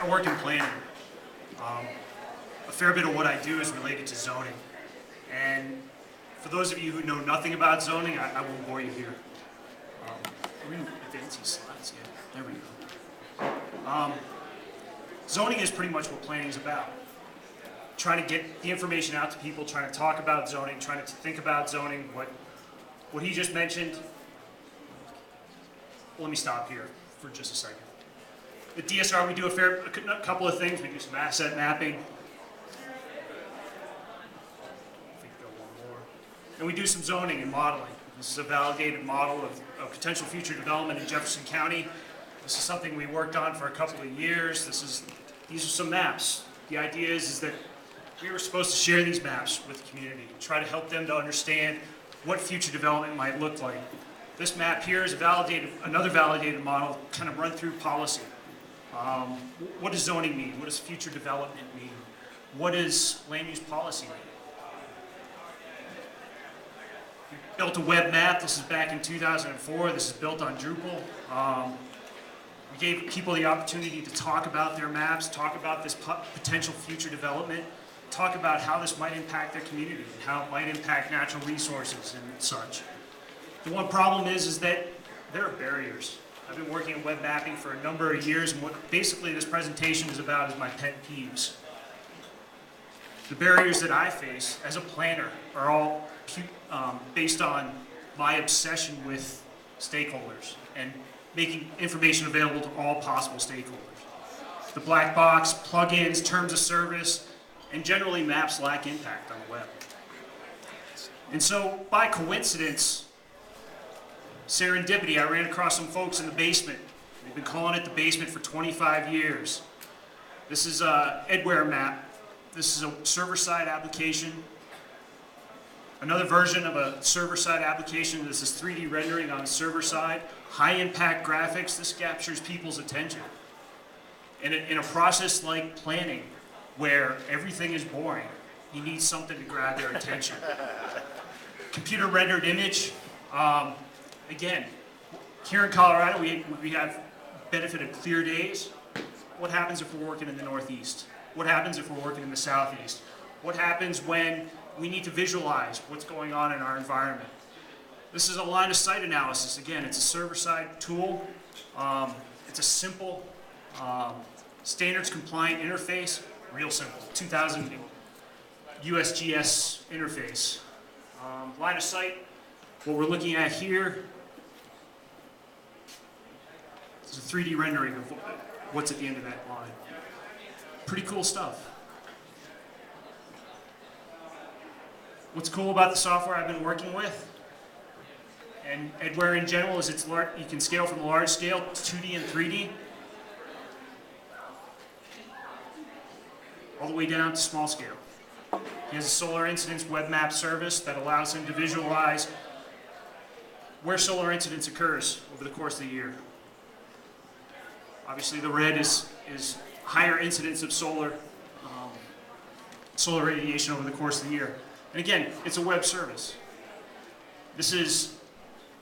I work in planning. A fair bit of what I do is related to zoning. And for those of you who know nothing about zoning, I won't bore you here. We're going to advance these slides. Yeah, there we go. Zoning is pretty much what planning is about. Trying to get the information out to people, trying to talk about zoning, trying to think about zoning, what he just mentioned. Let me stop here for just a second. At DSR, we do a couple of things. We do some asset mapping. I think go one more. And we do some zoning and modeling. This is a validated model of potential future development in Jefferson County. This is something we worked on for a couple of years. These are some maps. The idea is that we were supposed to share these maps with the community, try to help them to understand what future development might look like. This map here is another validated model, kind of run through policy. What does zoning mean? What does future development mean? What does land use policy mean? We built a web map. This is back in 2004. This is built on Drupal. We gave people the opportunity to talk about their maps, talk about this potential future development, talk about how this might impact their community, how it might impact natural resources and such. The one problem is that there are barriers. I've been working in web mapping for a number of years, and what basically this presentation is about is my pet peeves. The barriers that I face as a planner are all based on my obsession with stakeholders and making information available to all possible stakeholders. The black box, plugins, terms of service, and generally maps lack impact on the web. And so, by coincidence, serendipity, I ran across some folks in the basement. They've been calling it the basement for 25 years. This is a Edware map. This is a server-side application. Another version of a server-side application. This is 3D rendering on the server side. High-impact graphics. This captures people's attention. And in a process like planning, where everything is boring, you need something to grab their attention. Computer-rendered image. Again, here in Colorado, we have benefit of clear days. What happens if we're working in the Northeast? What happens if we're working in the Southeast? What happens when we need to visualize what's going on in our environment? This is a line of sight analysis. Again, it's a server-side tool. It's a simple, standards compliant interface. Real simple, 2000 USGS interface. Line of sight, what we're looking at here is a 3D rendering of what's at the end of that line. Pretty cool stuff. What's cool about the software I've been working with, and Edware in general, is you can scale from large scale to 2D and 3D, all the way down to small scale. He has a solar incidence web map service that allows him to visualize where solar incidence occurs over the course of the year. Obviously, the red is higher incidence of solar radiation over the course of the year. And again, it's a web service. This is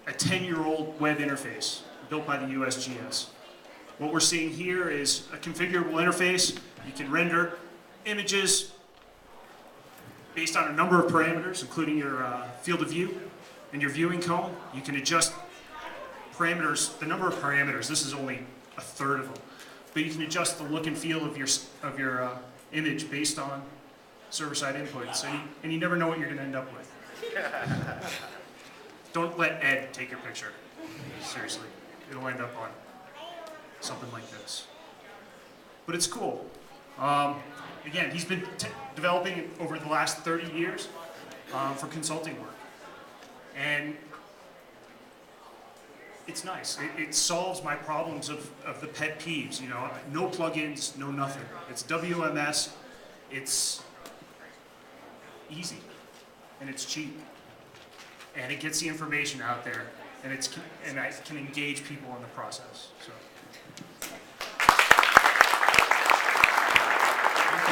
a 10-year-old web interface built by the USGS. What we're seeing here is a configurable interface. You can render images based on a number of parameters, including your field of view and your viewing cone. You can adjust parameters, the number of parameters. This is only a third of them. But you can adjust the look and feel of your image based on server-side inputs, and you never know what you're going to end up with. Don't let Ed take your picture. Seriously, it'll end up on something like this. But it's cool. Again, he's been developing over the last 30 years for consulting work. And it's nice. It solves my problems of the pet peeves. You know, no plugins, no nothing. It's WMS. It's easy, and it's cheap, and it gets the information out there, and I can engage people in the process. So.